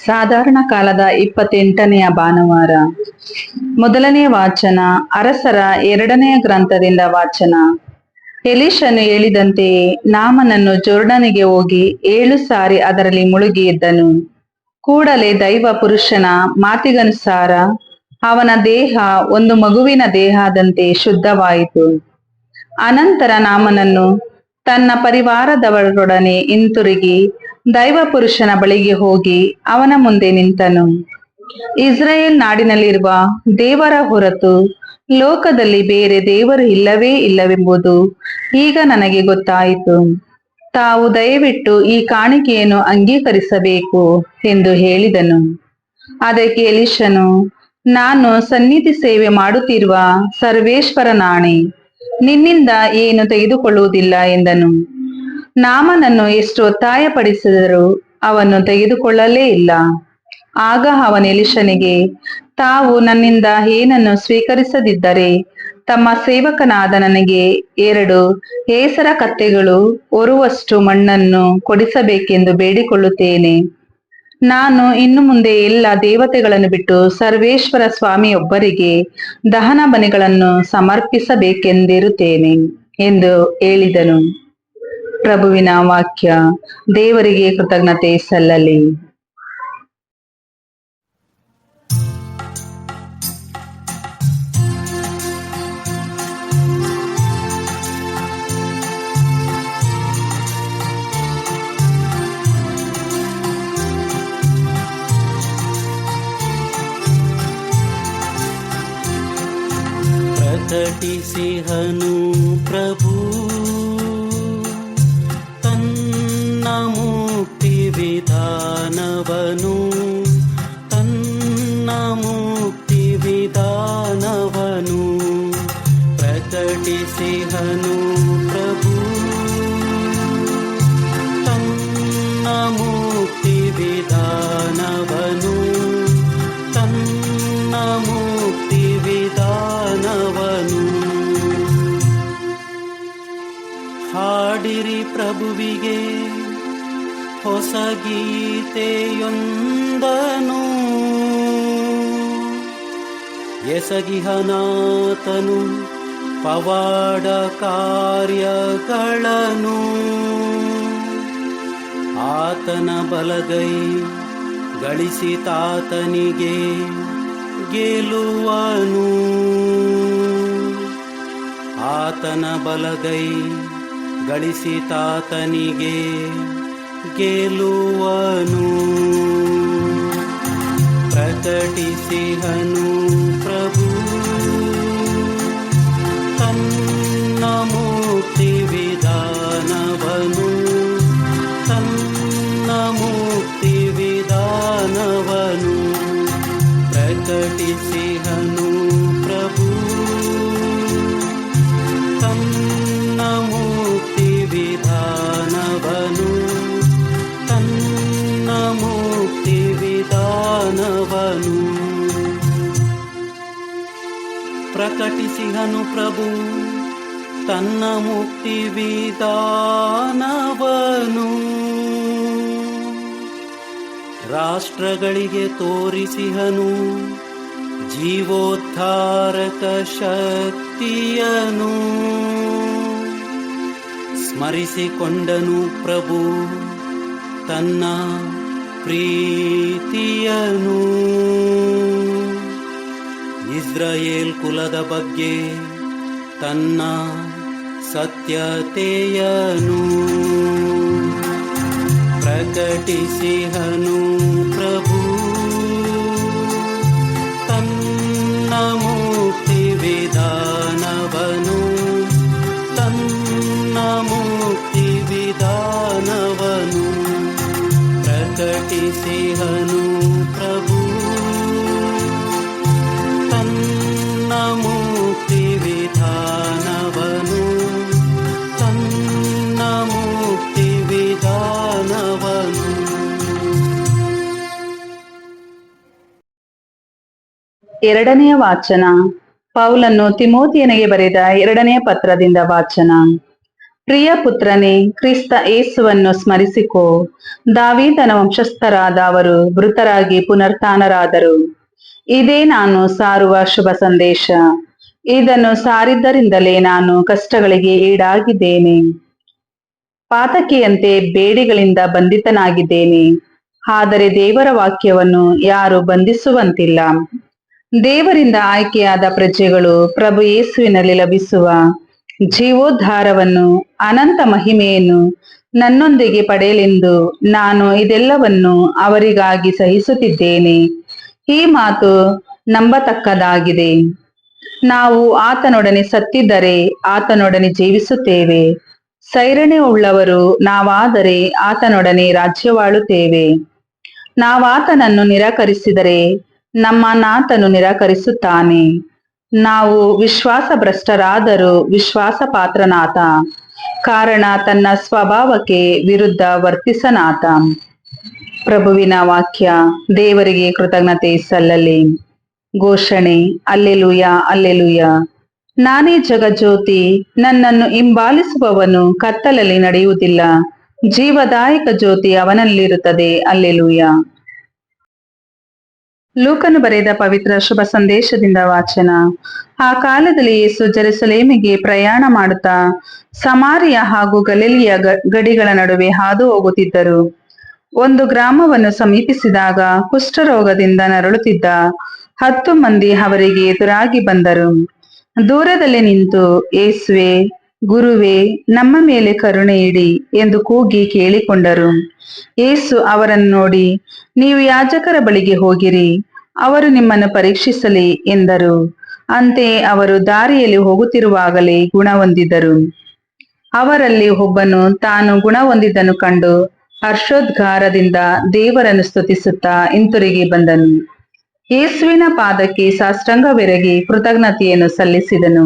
ಸಾಧಾರಣ ಕಾಲದ 28ನೆಯ ಭಾನುವಾರ. ಮೊದಲನೆಯ ವಾಚನ ಅರಸರ 2ನೆಯ ಗ್ರಂಥದಿಂದ ವಾಚನ. ಎಲೀಷನು ಹೇಳಿದಂತೆಯೇ ನಾಮನನ್ನು ಜೋರ್ಡನಿಗೆ ಹೋಗಿ 7 ಸಾರಿ ಅದರಲ್ಲಿ ಮುಳುಗಿ ಎದ್ದನು. ಕೂಡಲೇ ದೈವ ಪುರುಷನ ಮಾತಿಗನುಸಾರ ಅವನ ದೇಹ ಒಂದು ಮಗುವಿನ ದೇಹದಂತೆ ಶುದ್ಧವಾಯಿತು. ಅನಂತರ ನಾಮನನ್ನು ತನ್ನ ಪರಿವಾರದವರೊಡನೆ ಹಿಂತಿರುಗಿ ದೈವ ಪುರುಷನ ಬಳಿಗೆ ಹೋಗಿ ಅವನ ಮುಂದೆ ನಿಂತನು. ಇಸ್ರಾಯೇಲ್ ನಾಡಿನಲ್ಲಿರುವ ದೇವರ ಹೊರತು ಲೋಕದಲ್ಲಿ ಬೇರೆ ದೇವರು ಇಲ್ಲವೇ ಇಲ್ಲವೆಂಬುದು ಈಗ ನನಗೆ ಗೊತ್ತಾಯಿತು. ತಾವು ದಯವಿಟ್ಟು ಈ ಕಾಣಿಕೆಯನ್ನು ಅಂಗೀಕರಿಸಬೇಕು ಎಂದು ಹೇಳಿದನು. ಅದಕ್ಕೆ ಎಲೀಷನು, ನಾನು ಸನ್ನಿಧಿ ಸೇವೆ ಮಾಡುತ್ತಿರುವ ಸರ್ವೇಶ್ವರನಾಣೆ, ನಿನ್ನಿಂದ ಏನು ತೆಗೆದುಕೊಳ್ಳುವುದಿಲ್ಲ ಎಂದನು. ನಾಮನನ್ನು ಎಷ್ಟು ಒತ್ತಾಯಪಡಿಸಿದರೂ ಅವನು ತೆಗೆದುಕೊಳ್ಳಲೇ ಇಲ್ಲ. ಆಗ ಅವನು ಎಲೀಷನಿಗೆ, ತಾವು ನನ್ನಿಂದ ಏನನ್ನು ಸ್ವೀಕರಿಸದಿದ್ದರೆ ತಮ್ಮ ಸೇವಕನಾದ ನನಗೆ 2 ಹೇಸರ ಕತ್ತೆಗಳು ಹೊರುವಷ್ಟು ಮಣ್ಣನ್ನು ಕೊಡಿಸಬೇಕೆಂದು ಬೇಡಿಕೊಳ್ಳುತ್ತೇನೆ. ನಾನು ಇನ್ನು ಮುಂದೆ ಎಲ್ಲ ದೇವತೆಗಳನ್ನು ಬಿಟ್ಟು ಸರ್ವೇಶ್ವರ ಸ್ವಾಮಿಯೊಬ್ಬರಿಗೆ ದಹನ ಬಲಿಗಳನ್ನು ಸಮರ್ಪಿಸಬೇಕೆಂದಿರುತ್ತೇನೆ ಎಂದು ಹೇಳಿದನು. ಪ್ರಭುವಿನ ವಾಕ್ಯ. ದೇವರಿಗೆ ಕೃತಜ್ಞತೆ ಸಲ್ಲಲಿ. ಪ್ರಕಟಿಸಿಹನು ಪ್ರಭು ತನ್ನ ಮುಕ್ತಿ ವಿಧಾನವನು, ತನ್ನ ಮುಕ್ತಿ ವಿಧಾನವನು. ಪ್ರಕಟಿಸಿಹನು ಪ್ರಭು ತನ್ನ ಮುಕ್ತಿ ವಿಧಾನವನು, ತನ್ನ ಮುಕ್ತಿ ವಿಧಾನವನು. ಹಾಡಿರಿ ಪ್ರಭುವಿಗೆ ಹೊಸ ಗೀತೆಯೊಂದನು, ಎಸಗಿಹನಾತನು ಪವಾಡ ಕಾರ್ಯಗಳನ್ನು. ಆತನ ಬಲಗೈ ಗಳಿಸಿತಾತನಿಗೆ ಗೆಲುವನು, ಆತನ ಬಲಗೈ ಗಳಿಸಿತಾತನಿಗೆ ಗೆಲುವನು. ಪ್ರಕಟಿಸಿಹನು ಪ್ರಭು ತನ್ನ ಮುಕ್ತಿ ವಿಧಾನವನು, ತನ್ನ ಮುಕ್ತಿ ವಿಧಾನವನು. ಪ್ರಕಟಿಸಿಹನು ಪ್ರಭು ತನ್ನ ಮುಕ್ತಿ ವಿಧಾನವನು, ತನ್ನ ಮುಕ್ತಿ ವಿಧಾನವನು. ಪ್ರಕಟಿಸಿಹನು ಪ್ರಭು ತನ್ನ ಮುಕ್ತಿ ವಿಧಾನವನು. ರಾಷ್ಟ್ರಗಳಿಗೆ ತೋರಿಸಿಹನು ಜೀವೋದ್ಧಾರಕ ಶಕ್ತಿಯನು. ಸ್ಮರಿಸಿಕೊಂಡನು ಪ್ರಭು ತನ್ನ ಪ್ರೀತಿಯನು. ಇಸ್ರಾಯೇಲ್ ಕುಲದ ಬಗ್ಗೆ ತನ್ನ ಸತ್ಯತೆಯನು. ಪ್ರಕಟಿಸಿಹನು ಪ್ರಭು ತನ್ನ ಮುಕ್ತಿ ವಿಧಾನವನು, ತನ್ನ ಮುಕ್ತಿ ವಿಧಾನವನು. ಪ್ರಕಟಿಸಿಹನು ಪ್ರಭು ತನ್ನ ಮುಕ್ತಿ ವಿಧಾನವನು, ತನ್ನ ಮುಕ್ತಿ ವಿಧಾನವನು. ಎರಡನೆಯ ವಾಚನ. ಪೌಲನು ತಿಮೋಥಿಯನಿಗೆ ಬರೆದ 2ನೇ ಪತ್ರದಿಂದ ವಾಚನ. ಪ್ರಿಯ ಪುತ್ರನೇ, ಕ್ರಿಸ್ತ ಯೇಸುವನ್ನು ಸ್ಮರಿಸಿಕೋ. ದಾವೀದನ ವಂಶಸ್ಥರಾದ ಅವರು ಮೃತರಾಗಿ ಪುನರುತ್ಥಾನರಾದರು. ಇದೇ ನಾನು ಸಾರುವ ಶುಭ ಸಂದೇಶ. ಇದನ್ನು ಸಾರಿದ್ದರಿಂದಲೇ ನಾನು ಕಷ್ಟಗಳಿಗೆ ಈಡಾಗಿದ್ದೇನೆ. ಪಾತಕಿಯಂತೆ ಬೇಡಿಗಳಿಂದ ಬಂಧಿತನಾಗಿದ್ದೇನೆ. ಆದರೆ ದೇವರ ವಾಕ್ಯವನ್ನು ಯಾರು ಬಂಧಿಸುವಂತಿಲ್ಲ. ದೇವರಿಂದ ಆಯ್ಕೆಯಾದ ಪ್ರಜೆಗಳು ಪ್ರಭು ಯೇಸುವಿನಲ್ಲಿ ಲಭಿಸುವ ಜೀವೋದ್ಧಾರವನ್ನು, ಅನಂತ ಮಹಿಮೆಯನ್ನು ನನ್ನೊಂದಿಗೆ ಪಡೆಯಲೆಂದು ನಾನು ಇದೆಲ್ಲವನ್ನು ಅವರಿಗಾಗಿ ಸಹಿಸುತ್ತಿದ್ದೇನೆ. ಈ ಮಾತು ನಂಬತಕ್ಕದಾಗಿದೆ. ನಾವು ಆತನೊಡನೆ ಸತ್ತಿದ್ದರೆ ಆತನೊಡನೆ ಜೀವಿಸುತ್ತೇವೆ. ಸೈರಣೆ ಉಳ್ಳವರು ನಾವಾದರೆ ಆತನೊಡನೆ ರಾಜ್ಯವಾಳುತ್ತೇವೆ. ನಾವಾತನನ್ನು ನಿರಾಕರಿಸಿದರೆ ನಮ್ಮನ್ನಾತನು ನಿರಾಕರಿಸುತ್ತಾನೆ. ನಾವು ವಿಶ್ವಾಸಭ್ರಷ್ಟರಾದರೂ ವಿಶ್ವಾಸ ಪಾತ್ರನಾತ, ಕಾರಣ ತನ್ನ ಸ್ವಭಾವಕ್ಕೆ ವಿರುದ್ಧ ವರ್ತಿಸನಾತ. ಪ್ರಭುವಿನ ವಾಕ್ಯ. ದೇವರಿಗೆ ಕೃತಜ್ಞತೆ ಸಲ್ಲಲಿ. ಘೋಷಣೆ. Alleluia, alleluia. ನಾನೇ ಜಗಜ್ಯೋತಿ. ನನ್ನನ್ನು ಹಿಂಬಾಲಿಸುವವನು ಕತ್ತಲಲ್ಲಿ ನಡೆಯುವುದಿಲ್ಲ. ಜೀವದಾಯಕ ಜ್ಯೋತಿ ಅವನಲ್ಲಿರುತ್ತದೆ. ಅಲ್ಲೆಲೂಯ. ಲೂಕನು ಬರೆದ ಪವಿತ್ರ ಶುಭ ಸಂದೇಶದಿಂದ ವಾಚನ. ಆ ಕಾಲದಲ್ಲಿ ಯೇಸು ಜೆರುಸಲೇಮಿಗೆ ಪ್ರಯಾಣ ಮಾಡುತ್ತಾ ಸಮಾರಿಯ ಹಾಗೂ ಗಲಿಲಿಯ ಗಡಿಗಳ ನಡುವೆ ಹಾದು ಹೋಗುತ್ತಿದ್ದರು. ಒಂದು ಗ್ರಾಮವನ್ನು ಸಮೀಪಿಸಿದಾಗ ಕುಷ್ಠರೋಗದಿಂದ ನರಳುತ್ತಿದ್ದ 10 ಮಂದಿ ಅವರಿಗೆ ಎದುರಾಗಿ ಬಂದರು. ದೂರದಲ್ಲಿ ನಿಂತು, ಯೇಸುವೆ, ಗುರುವೇ, ನಮ್ಮ ಮೇಲೆ ಕರುಣೆ ಇಡಿ ಎಂದು ಕೂಗಿ ಕೇಳಿಕೊಂಡರು. ಯೇಸು ಅವರನ್ನು ನೋಡಿ, ನೀವು ಯಾಜಕರ ಬಳಿಗೆ ಹೋಗಿರಿ, ಅವರು ನಿಮ್ಮನ್ನು ಪರೀಕ್ಷಿಸಲಿ ಎಂದರು. ಅಂತೆಯೇ ಅವರು ದಾರಿಯಲ್ಲಿ ಹೋಗುತ್ತಿರುವಾಗಲೇ ಗುಣ ಹೊಂದಿದರು. ಅವರಲ್ಲಿ ಒಬ್ಬನು ತಾನು ಗುಣ ಹೊಂದಿದ್ದನ್ನು ಕಂಡು ಹರ್ಷೋದ್ಗಾರದಿಂದ ದೇವರನ್ನು ಸ್ತುತಿಸುತ್ತಾ ಹಿಂತಿರುಗಿ ಬಂದನು. ಯೇಸುವಿನ ಪಾದಕ್ಕೆ ಸಾಷ್ಟಾಂಗವೆರಗಿ ಕೃತಜ್ಞತೆಯನ್ನು ಸಲ್ಲಿಸಿದನು.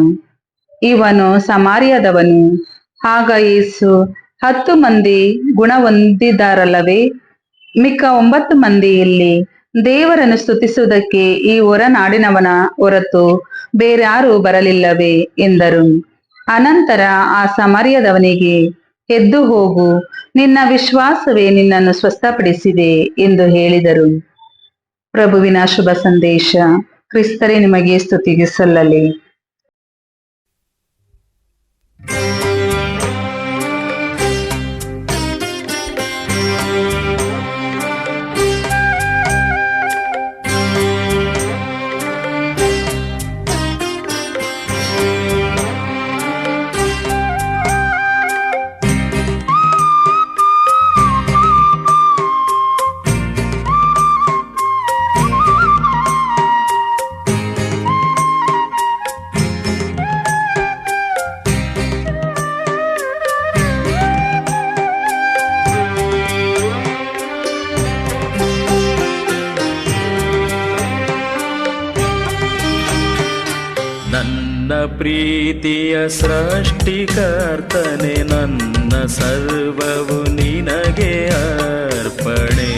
ಇವನು ಸಮಾರ್ಯದವನು. ಆಗ ಯೇಸು, 10 ಮಂದಿ ಗುಣ ಹೊಂದಿದ್ದಾರಲ್ಲವೇ? ಮಿಕ್ಕ 9 ಮಂದಿ ಎಲ್ಲಿ? ದೇವರನ್ನು ಸ್ತುತಿಸುವುದಕ್ಕೆ ಈ ಹೊರನಾಡಿನವನ ಹೊರತು ಬೇರ್ಯಾರೂ ಬರಲಿಲ್ಲವೇ ಎಂದರು. ಅನಂತರ ಆ ಸಮಾರ್ಯದವನಿಗೆ, ಎದ್ದು ಹೋಗು, ನಿನ್ನ ವಿಶ್ವಾಸವೇ ನಿನ್ನನ್ನು ಸ್ವಸ್ಥಪಡಿಸಿದೆ ಎಂದು ಹೇಳಿದರು. ಪ್ರಭುವಿನ ಶುಭ ಸಂದೇಶ. ಕ್ರಿಸ್ತರೇ ನಿಮಗೆ ಸ್ತುತಿಗೆ ಸಲ್ಲಲಿ. ನನ್ನ ಪ್ರೀತಿಯ ಸೃಷ್ಟಿಕರ್ತನೆ, ನನ್ನ ಸರ್ವವು ನಿನಗೆ ಅರ್ಪಣೆ.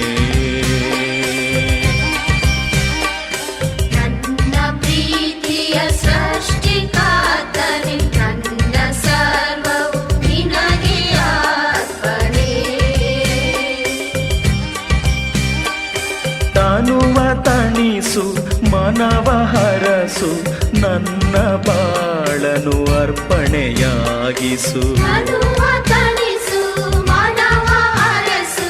ನನ್ನ ಪ್ರೀತಿಯ ಸೃಷ್ಟಿಕರ್ತನೆ, ನನ್ನ ಸರ್ವವು ನಿನಗೆ ಅರ್ಪಣೆ. ತನುವ ತಣಿಸು, ಮನವ ಹರಸು, ನನ್ನ ಬಾಳನು ಅರ್ಪಣೆಯಾಗಿಸು. ತನುವ ತಣಿಸು, ಮನವ ಹರಸು,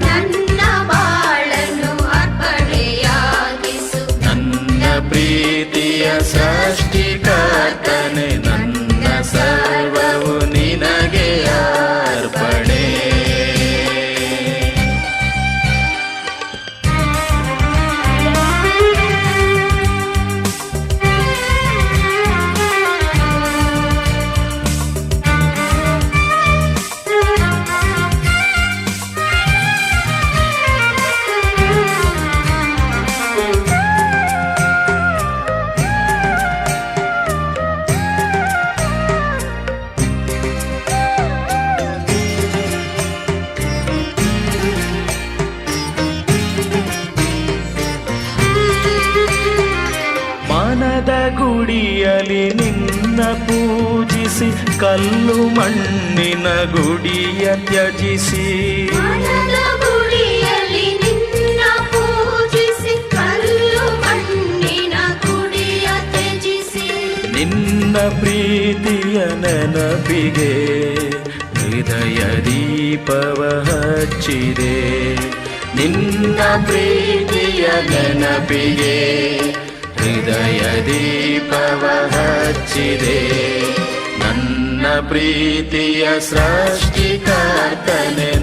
ನನ್ನ ಬಾಳನ್ನು ಅರ್ಪಣೆಯಾಗಿಸು. ನನ್ನ ಪ್ರೀತಿಯ ಸೃಷ್ಟಿಕರ್ತನೆ, ನನ್ನ ಸರ್ವವು ನಿನಗೆ ಅರ್ಪಣೆ. ಗುಡಿಯಲಿ ನಿನ್ನ ಪೂಜಿಸಿ ಕಲ್ಲು ಮಣ್ಣಿನ ಗುಡಿಯ ತ್ಯಜಿಸಿ ಮನದ ಗುಡಿಯಲ್ಲಿ ನಿನ್ನ ಪೂಜಿಸಿ ಕಲ್ಲು ಮಣ್ಣಿನ ಗುಡಿಯ ತ್ಯಜಿಸಿ ನಿನ್ನ ಪ್ರೀತಿಯ ನೆನಪಿಗೆ ಹೃದಯ ದೀಪವ ಹಚ್ಚಿದೆ ನಿನ್ನ ಪ್ರೀತಿಯ ನೆನಪಿಗೆ ಹೃದಯ ದೀಪವ ಹಚ್ಚಿದೆ ನನ್ನ ಪ್ರೀತಿಯ ಸೃಷ್ಟಿಕರ್ತನೆ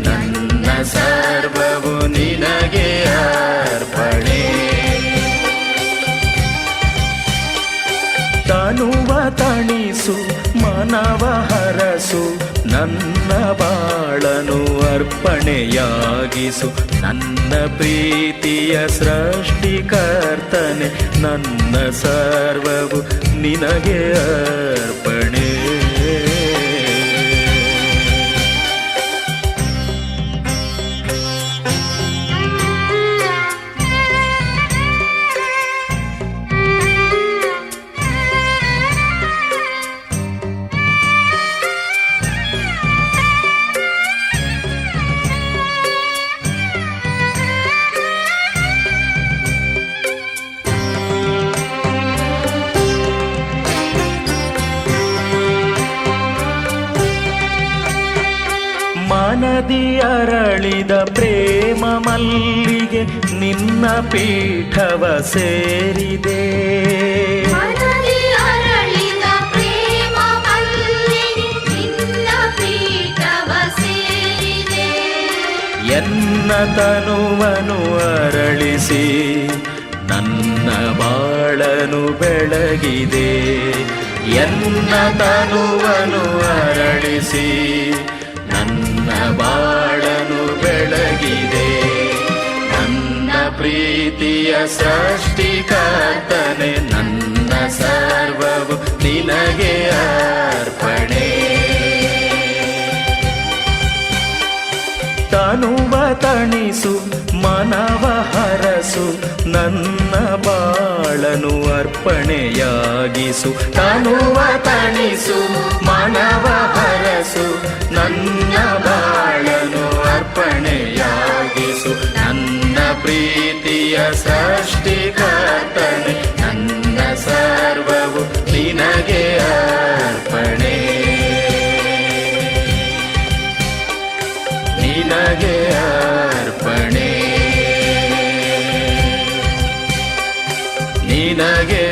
ನನ್ನ ಸರ್ವವು ನಿನಗೆ ಅರ್ಪಣೆ ತನುವ ತಣಿಸು ಮನವ ಹರಸು ನನ್ನ ಬಾಳನು ಅರ್ಪಣೆಯಾಗಿಸು ನನ್ನ ಪ್ರೀತಿಯ ಸೃಷ್ಟಿಕರ್ತನೆ ನನ್ನ ಸರ್ವವು ನಿನಗೆ ಅರ್ಪಣೆ ಮನದಿ ಅರಳಿದ ಪ್ರೇಮ ಮಲ್ಲಿಗೆ ನಿನ್ನ ಪೀಠವ ಸೇರಿದೆ ಮನದಿ ಅರಳಿದ ಪ್ರೇಮ ಮಲ್ಲಿಗೆ ನಿನ್ನ ಪೀಠವ ಸೇರಿದೆ ಎನ್ನ ತನುವನು ಅರಳಿಸಿ ನನ್ನ ಬಾಳನು ಬೆಳಗಿದೆ ಎನ್ನ ತನುವನು ಅರಳಿಸಿ ನನ್ನ ಬಾಳನು ಬೆಳಗಿದೆ ನನ್ನ ಪ್ರೀತಿಯ ಸೃಷ್ಟಿಕರ್ತನೆ ನನ್ನ ಸರ್ವವು ನಿನಗೆ ಅರ್ಪಣೆ ತನುವ ತಣಿಸು ಮನವ ಹರಸು ನನ್ನ ಬಾಳನು ಅರ್ಪಣೆಯಾಗಿಸು ತನುವ ತಣಿಸು ಮನವ ಹರಸು ನನ್ನ ಬಾಳನು ಅರ್ಪಣೆಯಾಗಿಸು ನನ್ನ ಪ್ರೀತಿಯ ಸೃಷ್ಟಿಕರ್ತನೆ ನನ್ನ ಸರ್ವವು ನಿನಗೆ ಅರ್ಪಣೆ ನಿನಗೆ ಅರ್ಪಣೆ ನಿನಗೆ